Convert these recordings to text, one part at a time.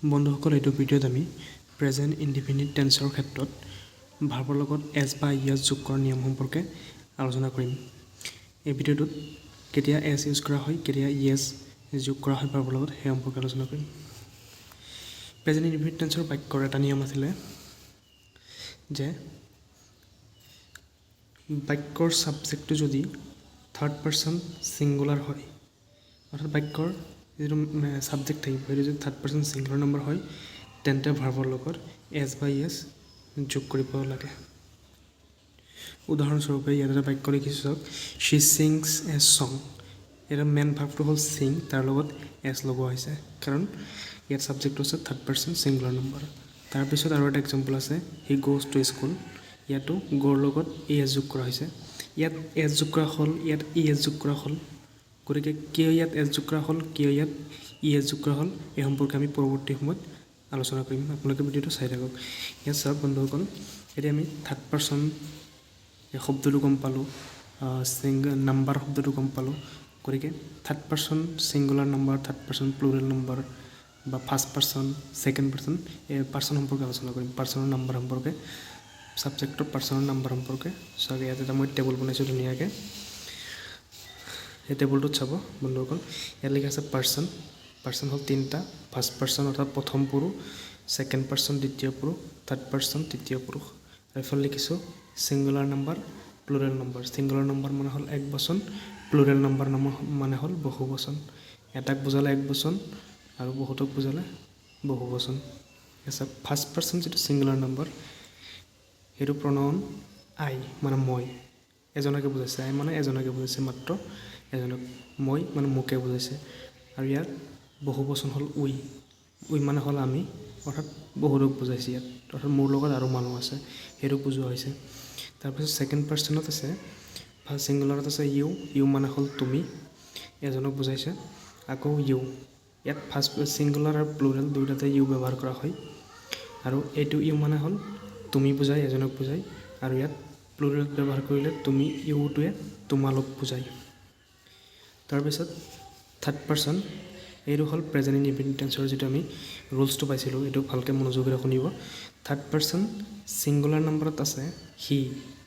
বন্ধুসকল এইটো ভিডিঅ'ত আমি প্ৰেজেণ্ট ইনডিফিনিট টেন্সৰ ক্ষেত্ৰত ভাৰ্বৰ লগত এছ বা ইয়াছ যোগ কৰাৰ নিয়ম সম্পৰ্কে আলোচনা কৰিম। এই ভিডিঅ'টোত কেতিয়া এছ ইউজ কৰা হয়, কেতিয়া ইয়েছ যোগ কৰা হয় ভাৰ্বৰ লগত সেই সম্পৰ্কে আলোচনা কৰিম। প্ৰেজেণ্ট ইনডিফিনিট টেন্সৰ বাক্যৰ এটা নিয়ম আছিলে যে বাক্যৰ ছাবজেক্টটো যদি থাৰ্ড পাৰ্চন ছিংগুলাৰ হয়, অৰ্থাৎ বাক্যৰ যিটো ছাবজেক্ট থাকিব সেইটো যদি থাৰ্ড পাৰ্চন ছিংগুলাৰ নম্বৰ হয় তেন্তে ভাৰ্বৰ লগত এছ বা ইয়েছ যোগ কৰিব লাগে। উদাহৰণস্বৰূপে ইয়াত এটা বাক্য লিখিছোঁ চাওক, শ্বি ছিংছ এ ছং। ইয়াৰ মেইন ভাৰ্বটো হ'ল ছিং, তাৰ লগত এছ লগোৱা হৈছে কাৰণ ইয়াত ছাবজেক্টটো আছে থাৰ্ড পাৰ্চন ছিংগুলাৰ নম্বৰ। তাৰপিছত আৰু এটা এক্সাম্পল আছে, হি গ'জ টু স্কুল। ইয়াতো গ'ৰ লগত ই এছ যোগ কৰা হৈছে। ইয়াত এছ যোগ কৰা হ'ল, ইয়াত ই এছ যোগ কৰা হ'ল। গতিকে কিয় ইয়াত এছ যোগ কৰা হ'ল, কিয় ইয়াত ই এছ যোগ কৰা হ'ল এই সম্পৰ্কে আমি পৰৱৰ্তী সময়ত আলোচনা কৰিম। আপোনালোকে ভিডিঅ'টো চাই থাকক। ইয়াত চাওক বন্ধুসকল, এতিয়া আমি থাৰ্ড পাৰ্চন এই শব্দটো গম পালোঁ, নাম্বাৰ শব্দটো গম পালোঁ। গতিকে third person singular number, third person plural number বা ফাৰ্ষ্ট পাৰ্চন, ছেকেণ্ড পাৰ্চন এই পাৰ্চন সম্পৰ্কে আলোচনা কৰিম। পাৰ্চনৰ নাম্বাৰ সম্পৰ্কে, ছাবজেক্টৰ পাৰ্চনৰ নাম্বাৰ সম্পৰ্কে। চাওক ইয়াত এটা মই টেবুল বনাইছোঁ ধুনীয়াকৈ। এই টেবুলটোত চাব বন্ধুসকল, ইয়াত লিখা আছে পাৰ্চন। পাৰ্চন হ'ল তিনিটা, ফাৰ্ষ্ট পাৰ্চন অৰ্থাৎ প্ৰথম পুৰুষ, ছেকেণ্ড পাৰ্চন দ্বিতীয় পুৰুষ, থাৰ্ড পাৰ্চন তৃতীয় পুৰুষ। এইফালে লিখিছোঁ singular number, plural number. Singular number মানে হ'ল এক বচন, প্লুৰেল নম্বৰ মানে হ'ল বহু বচন। এটাক বুজালে এক বচন আৰু বহুতক বুজালে বহু বচন। আছে ফাৰ্ষ্ট পাৰ্চন যিটো ছিংগুলাৰ নম্বৰ সেইটো প্ৰনাউন আই মানে মই, এজনকে বুজাইছে। আই মানে এজনকে বুজাইছে, মাত্ৰ এজনক। মই মানে মোকে বুজাইছে। আৰু ইয়াত বহু বচন হ'ল উই। উই মানে হ'ল আমি, অৰ্থাৎ বহুতক বুজাইছে ইয়াত, অৰ্থাৎ মোৰ লগত আৰু মানুহ আছে সেইটো বুজোৱা হৈছে। তাৰপিছত ছেকেণ্ড পাৰ্চনত আছে, ফাৰ্ষ্ট ছিংগুলাৰত আছে ইউ। ইউ মানে হ'ল তুমি, এজনক বুজাইছে। আকৌ ইউ, ইয়াত ফাৰ্ষ্ট ছিংগুলাৰ আৰু প্লুৰেল দুয়োটাতে ইউ ব্যৱহাৰ কৰা হয়। আৰু এইটো ইউ মানে হ'ল তুমি বুজাই, এজনক বুজাই। আৰু ইয়াত প্লুৰেল ব্যৱহাৰ কৰিলে তুমি ইউটোৱে তোমালোক বুজায়। তাৰপিছত থাৰ্ড পাৰ্চন, এইটো হ'ল প্ৰেজেণ্ট ইনডিফিনিট টেন্সৰ যিটো আমি ৰুলছটো পাইছিলোঁ, এইটো ভালকৈ মনোযোগেৰে শুনিব। থাৰ্ড পাৰ্চন ছিংগুলাৰ নম্বৰত আছে হি।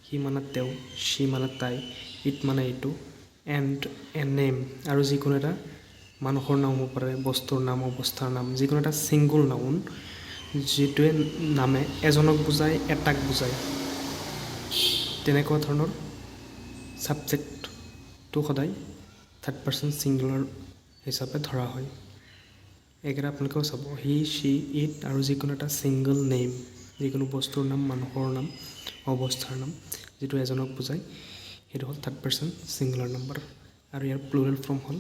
হি মানে তেওঁ, শ্বি মানে তাই, ইট মানে এইটো, এণ্ড এ নেম আৰু যিকোনো এটা মানুহৰ নাম হ'ব পাৰে, বস্তুৰ নাম, অৱস্থাৰ নাম, যিকোনো এটা ছিংগুল নাউন যিটোৱে নামে এজনক বুজায়, এটাক বুজায়, তেনেকুৱা ধৰণৰ ছাবজেক্টটো সদায় থাৰ্ড পাৰ্চন ছিংগুলাৰ হিচাপে ধৰা হয়। এইকেইটা আপোনালোকেও চাব, হি, শ্বি, ইট আৰু যিকোনো এটা ছিংগল নেম, যিকোনো বস্তুৰ নাম, মানুহৰ নাম, অৱস্থাৰ নাম যিটো এজনক বুজায় সেইটো হ'ল থাৰ্ড পাৰ্চন ছিংগুলাৰ নম্বৰ। আৰু ইয়াৰ প্লুৰেল ফৰ্ম হ'ল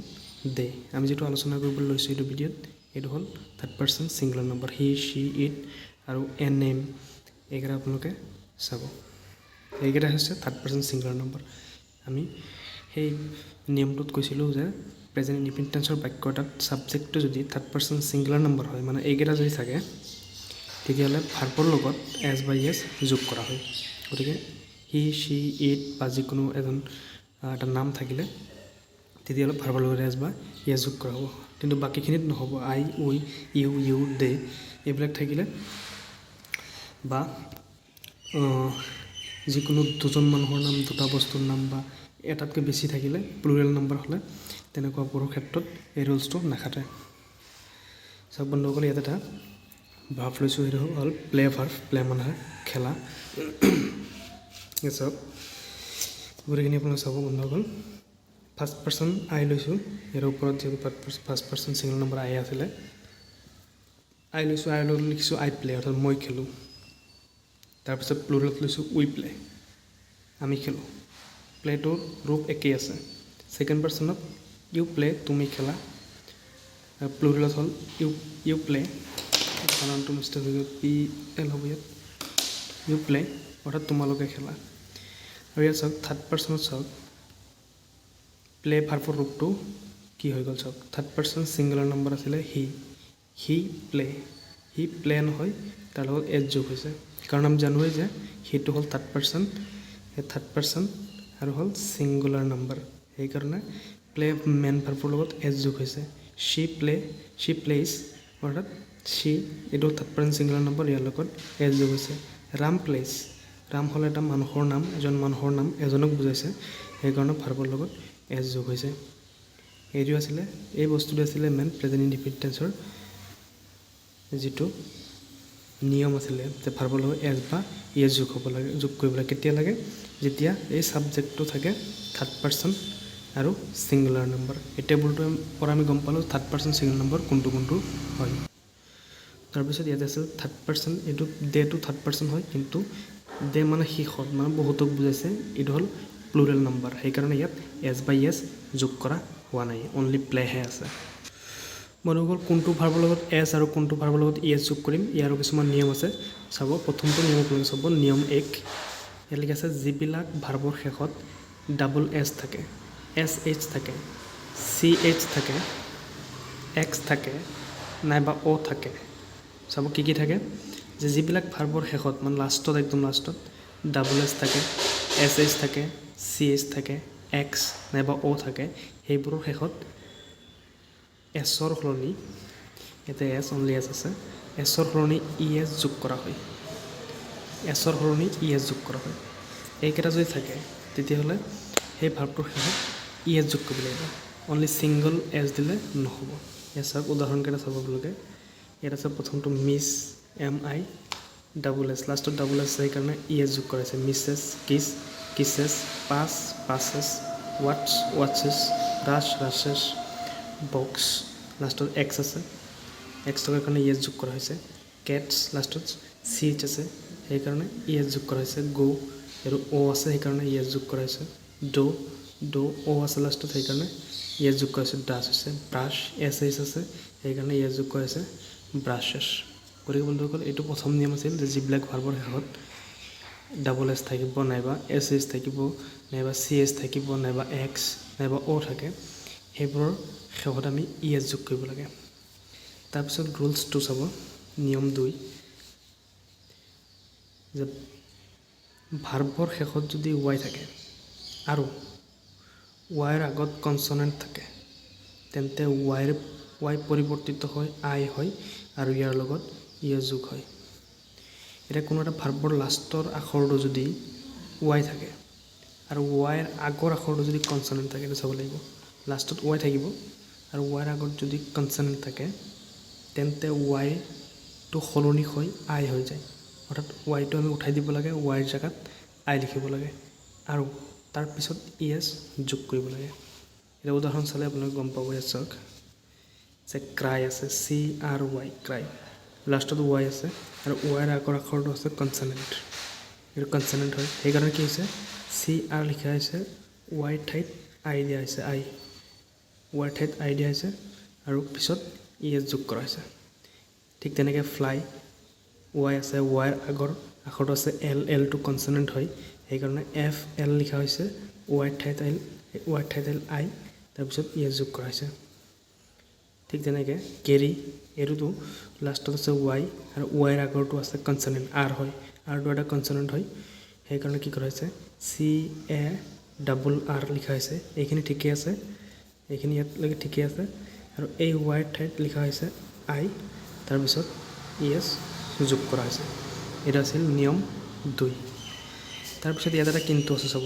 দে। আমি যিটো আলোচনা কৰিবলৈ লৈছোঁ এইটো ভিডিঅ'ত, এইটো হ'ল third person singular number. He, Shi, it আৰু এ নেম এইকেইটা আপোনালোকে চাব। এইকেইটা হৈছে থাৰ্ড পাৰ্চন ছিংগুলাৰ নম্বৰ। আমি সেই নিয়মটোত কৈছিলোঁ যে প্ৰেজেণ্ট ইনডিফিনিট টেন্সৰ বাক্য এটাত ছাবজেক্টটো যদি থাৰ্ড পাৰ্চন ছিংগুলাৰ নম্বৰ হয়, মানে এইকেইটা যদি থাকে, তেতিয়াহ'লে ভাৰ্বৰ লগত এছ বা ইয়েছ যোগ কৰা হয়। গতিকে হি, শ্বি, ইট বা যিকোনো এটা নাম থাকিলে তেতিয়াহ'লে ভাৰ্বৰ লগত এছ বা ইয়েছ যোগ কৰা হ'ব। কিন্তু বাকীখিনিত নহ'ব। আই, উই, ইউ, দে এইবিলাক থাকিলে বা যিকোনো দুজন মানুহৰ নাম, দুটা বস্তুৰ নাম বা এটাতকৈ বেছি থাকিলে, প্লুৰেল নম্বৰ হ'লে তেনেকুৱাবোৰৰ ক্ষেত্ৰত এই ৰুলছটো নাখাটে। চাওক বন্ধুসকল, ইয়াত এটা ভাৰ্ব লৈছোঁ, সেইটো হ'ল প্লে ভাৰ্ব। প্লে মানে খেলা। চাওক গোটেইখিনি আপোনালোকে চাব বন্ধুসকল। ফাৰ্ষ্ট পাৰ্চন আই লৈছোঁ, ইয়াৰ ওপৰত যিহেতু ফাৰ্ষ্ট পাৰ্চন ছিংগুলাৰ নম্বৰ আই আছিলে, আই লৈছোঁ। আইৰ লগত লিখিছোঁ আই প্লে, অৰ্থাৎ মই খেলোঁ। তাৰপিছত প্লুৰেলত লৈছোঁ উই প্লে, আমি খেলোঁ। প্লেটোৰ ৰূপ একেই আছে। ছেকেণ্ড পাৰ্চনত ইউ প্লে, তুমি খেলা। প্লুৰেলত হ'ল ইউ প্লে, বানানটো মিষ্টেক হৈ গ'ল, PL হ'ব ইয়াত, ইউ প্লে অৰ্থাৎ তোমালোকে খেলা। আৰু ইয়াত চাওক থাৰ্ড পাৰ্চনত চাওক প্লে ভাৰ্বৰ ৰূপটো কি হৈ গ'ল চাওক। থাৰ্ড পাৰ্চন ছিংগুলাৰ নম্বৰ আছিলে হি প্লে। হি প্লে নহয়, তাৰ লগত এছ যোগ হৈছে, কাৰণ আমি জানোৱেই যে সেইটো হ'ল থাৰ্ড পাৰ্চন, সেই থাৰ্ড পাৰ্চন আৰু হ'ল ছিংগুলাৰ নম্বৰ, সেইকাৰণে প্লে মেইন ভাৰ্বৰ লগত এছ যোগ হৈছে। শ্বি প্লেইজ অৰ্থাৎ সি এইটো থাৰ্ড পাৰ্চন ছিংগুলাৰ নম্বৰ, ইয়াৰ লগত এছ যোগ হৈছে। ৰাম প্লেচ, ৰাম হ'ল এটা মানুহৰ নাম, এজন মানুহৰ নাম, এজনক বুজাইছে, সেইকাৰণে ভাৰ্বৰ লগত এছ যোগ হৈছে। এইটো আছিলে, এই বস্তুটো আছিলে মেইন প্ৰেজেণ্ট ইনডিফিনিট টেন্সৰ যিটো নিয়ম আছিলে যে ভাৰ্বৰ লগত এছ বা ইএছ যোগ হ'ব লাগে, যোগ কৰিব লাগে। কেতিয়া লাগে? যেতিয়া এই ছাবজেক্টটো থাকে থাৰ্ড পাৰ্চন আৰু ছিংগুলাৰ নম্বৰ। এই টেবুলটোৰ পৰা আমি গম পালোঁ থাৰ্ড পাৰ্চন ছিংগুলাৰ নম্বৰ কোনটো কোনটো হয়। তাৰপিছত ইয়াতে আছিল থাৰ্ড পাৰ্চন, এইটো ডেটো থাৰ্ড পাৰ্চন হয়, কিন্তু ডে মানে শেষত মানে বহুতক বুজাইছে, এইটো হ'ল প্লুৰেল নম্বৰ, সেইকাৰণে ইয়াত এছ বাই এছ যোগ কৰা হোৱা নাই, অনলি প্লেহে আছে। বন্ধুসকল, কোনটো ভাৰ্বৰ লগত এছ আৰু কোনটো ভাৰ্বৰ লগত ই এছ যোগ কৰিম, ইয়াৰো কিছুমান নিয়ম আছে। চাব, প্ৰথমটো নিয়ম আপোনালোকে চাব, নিয়ম 1, ইয়াত লিখা আছে যিবিলাক ভাৰ্বৰ শেষত ডাবল এছ থাকে, এছ এইচ থাকে, চি এইচ থাকে, এক্স থাকে, নাইবা অ' থাকে। চাব কি কি থাকে, যে যিবিলাক ভাৰ্বৰ শেষত মানে লাষ্টত, একদম লাষ্টত ডাবল এছ থাকে, এছ এইচ থাকে, চি এইচ থাকে, এক্স নাইবা অ' থাকে, সেইবোৰৰ শেষত এছৰ সলনি, ইয়াতে এছ অনলি এছ আছে, এছৰ সলনি ই এছ যোগ কৰা হয়, এছৰ সলনি ই এছ যোগ কৰা হয়। এইকেইটা যদি থাকে তেতিয়াহ'লে সেই ভাৰ্বটোৰ শেষত ই এছ যোগ কৰিব লাগিব, অনলি ছিংগল এছ দিলে নহ'ব। ইয়াত চাওক উদাহৰণকেইটা চাব আপোনালোকে, ইয়াত আছে প্ৰথমটো মিছ, এম আই ডাবল এছ, লাষ্টত ডাবল এছ সেইকাৰণে ই এছ যোগ কৰাইছে, মিছেছ, কিছ, কিছেছ, পাছ, পাছেছ, ৱাটছ, ৱাটছেছ, ৰাছ, ৰাছেছ, বক্স, লাষ্টত এক্স আছে, এক্স থকাৰ কাৰণে ই এছ যোগ কৰা হৈছে, কেটছ, লাষ্টত চি এইচ আছে সেইকাৰণে ই এছ যোগ কৰা হৈছে, গ' আৰু অ' আছে সেইকাৰণে ই এছ যোগ কৰা হৈছে, ড' অ' আছে লাষ্টত সেইকাৰণে ই এছ যোগ কৰা হৈছে, ডাছ হৈছে, ব্ৰাছ, এছ এইচ আছে সেইকাৰণে ই এছ যোগ কৰা হৈছে, ব্ৰাছেছ। গতিকে বন্ধুসকল, এইটো প্ৰথম নিয়ম আছিল যে যিবিলাক ভাৰ্বৰ শেষত ডাবল এছ থাকিব, নাইবা এছ এইচ থাকিব, নাইবা চি এইচ থাকিব, নাইবা এক্স নাইবা অ' থাকে, সেইবোৰৰ শেষত আমি ই এছ যোগ কৰিব লাগে। তাৰপিছত ৰুলছটো চাব, নিয়ম 2, যে ভাৰ্বৰ শেষত যদি ৱাই থাকে আৰু ৱাইৰ আগত কনচনেণ্ট থাকে, তেন্তে ৱাই পৰিৱৰ্তিত হয় আই হয় আৰু ইয়াৰ লগত ই এছ যোগ হয়। এতিয়া কোনো এটা ভাৰ্বৰ লাষ্টৰ আখৰটো যদি ৱাই থাকে আৰু ৱাইৰ আগৰ আখৰটো যদি কনচনেণ্ট থাকে, এইটো চাব লাগিব, লাষ্টত ৱাই থাকিব আৰু ৱাইৰ আগত যদি কনচনেণ্ট থাকে তেন্তে ৱাইটো সলনি হৈ আই হৈ যায়, অৰ্থাৎ ৱাইটো আমি উঠাই দিব লাগে, ৱাইৰ জেগাত আই লিখিব লাগে আৰু তাৰপিছত ই এছ যোগ কৰিব লাগে। এতিয়া উদাহৰণ চালে আপোনালোকে গম পাব, ইয়াত চাওক যে ক্ৰাই আছে, চি আৰ ৱাই, ক্ৰাই, লাষ্টত ৱাই আছে আৰু ৱাইৰ আগৰ আখৰটো আছে কনচনেণ্ট, এইটো কনচনেণ্ট হয় সেইকাৰণে কি হৈছে, চি আৰ লিখা হৈছে, ৱাইৰ ঠাইত আই দিয়া হৈছে, ৱাইৰ ঠাইত আই দিয়া হৈছে আৰু পিছত ই এছ যোগ কৰা হৈছে। ঠিক তেনেকৈ ফ্লাই, ৱাই আছে, ৱাইৰ আগৰ আখৰটো আছে এল, এলটো কনচনেণ্ট হয় সেইকাৰণে এফ এল লিখা হৈছে, ৱাইৰ ঠাইত আহিল আই, তাৰপিছত ই এছ যোগ কৰা হৈছে। ঠিক তেনেকৈ কেৰি, এইটোতো লাষ্টত আছে ৱাই আৰু ৱাইৰ আগৰটো আছে কনচনেণ্ট আৰ হয়, আৰটো এটা কনচনেণ্ট হয় সেইকাৰণে কি কৰা হৈছে, চি এ ডাবল আৰ লিখা হৈছে, এইখিনি ঠিকেই আছে, এইখিনি ইয়াতলৈকে ঠিকেই আছে আৰু এই ৱাইৰ ঠাইত লিখা হৈছে আই, তাৰপিছত ই এছ যোগ কৰা হৈছে। এইটো আছিল নিয়ম 2। তাৰপিছত ইয়াত এটা কিন্তু আছে চাব,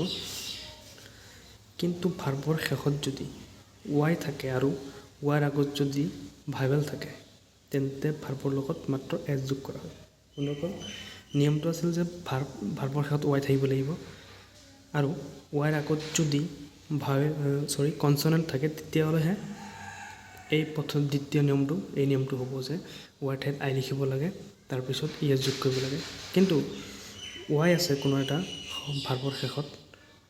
কিন্তু ভাৰ্বৰ শেষত যদি ৱাই থাকে আৰু ৱাইৰ আগত যদি ভাৱেল থাকে তেন্তে ভাৰ্বৰ লগত মাত্ৰ এছ যোগ কৰা হয়। বন্ধুসকল, নিয়মটো আছিল যে ভাৰ্বৰ শেষত ৱাই থাকিব লাগিব আৰু ৱাইৰ আগত যদি কনচনেণ্ট থাকে তেতিয়াহ'লেহে এই দ্বিতীয় নিয়মটো, এই নিয়মটো হ'ব যে ৱাইৰ ঠাইত আই লিখিব লাগে, তাৰপিছত ই এছ যোগ কৰিব লাগে। কিন্তু ৱাই আছে কোনো এটা ভাৰ্বৰ শেষত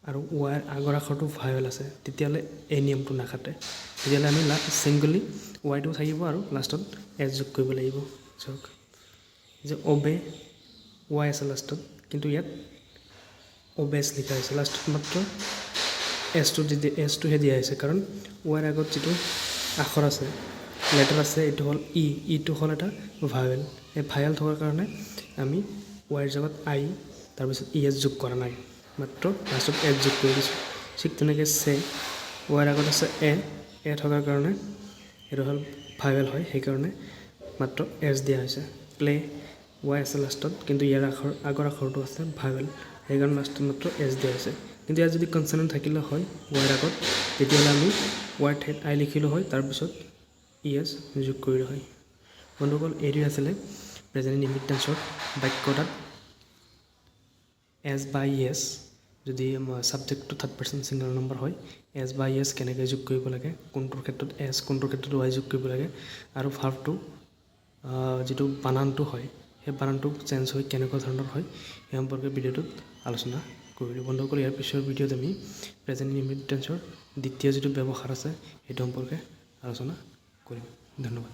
আৰু ৱাইৰ আগৰ আখৰটো ভাৱেল আছে, তেতিয়াহ'লে এই নিয়মটো নাখাটে, তেতিয়াহ'লে আমি ছিংগলি ৱাইটো থাকিব আৰু লাষ্টত এছ যোগ কৰিব লাগিব। চাওক যে অবে, ৱাই আছে লাষ্টত, কিন্তু ইয়াত অবেছ লিখা হৈছে, লাষ্টত মাত্ৰ এছটোহে দিয়া হৈছে, কাৰণ ৱাইৰ আগত যিটো আখৰ আছে, লেটাৰ আছে, এইটো হ'ল ইটো হ'ল এটা ভাৱেল, এই ভাৱেল থকাৰ কাৰণে আমি ৱাইৰ জেগাত আই তাৰপিছত ই এছ যোগ কৰা নাই, মাত্ৰ লাষ্টত এছ যোগ কৰি দিছোঁ। ঠিক তেনেকৈ চে, ৱাইৰ আগত আছে এ থকাৰ কাৰণে এইটো হ'ল ভাৱেল হয় সেইকাৰণে মাত্ৰ এছ দিয়া হৈছে প্লে ৱাই আছে লাষ্টত কিন্তু ইয়াৰ আগৰ আখৰটো আছে ভাৱেল সেইকাৰণে লাষ্টত মাত্ৰ এছ দিয়া হৈছে কিন্তু ইয়াত যদি কনচনেণ্ট থাকিলে হয় ৱাইৰ আগত তেতিয়াহ'লে আমি ৱাইৰ ঠাইত আই লিখিলোঁ হয় তাৰপিছত ই এছ যোগ কৰিলোঁ হয় বন্ধুসকল এইটোৱে আছিলে প্ৰেজেণ্ট ইনডিফিনিট টেন্সৰ বাক্য এটাত এছ বা ই এছ যদি ছাবজেক্টটো থাৰ্ড পাৰ্চন ছিংগল নম্বৰ হয় এছ বা ই এছ কেনেকৈ যোগ কৰিব লাগে কোনটোৰ ক্ষেত্ৰত এছ কোনটোৰ ক্ষেত্ৰত ৱাই যোগ কৰিব লাগে আৰু ভাৰ্বটো যিটো বানানটো হয় সেই বানানটো চেঞ্জ হৈ কেনেকুৱা ধৰণৰ হয় সেই সম্পৰ্কে ভিডিঅ'টোত আলোচনা কৰিলোঁ বন্ধুসকল ইয়াৰ পিছৰ ভিডিঅ'ত আমি প্ৰেজেণ্ট ইনডিফিনিট টেন্সৰ দ্বিতীয় যিটো ব্যৱহাৰ আছে সেইটো সম্পৰ্কে আলোচনা কৰিম ধন্যবাদ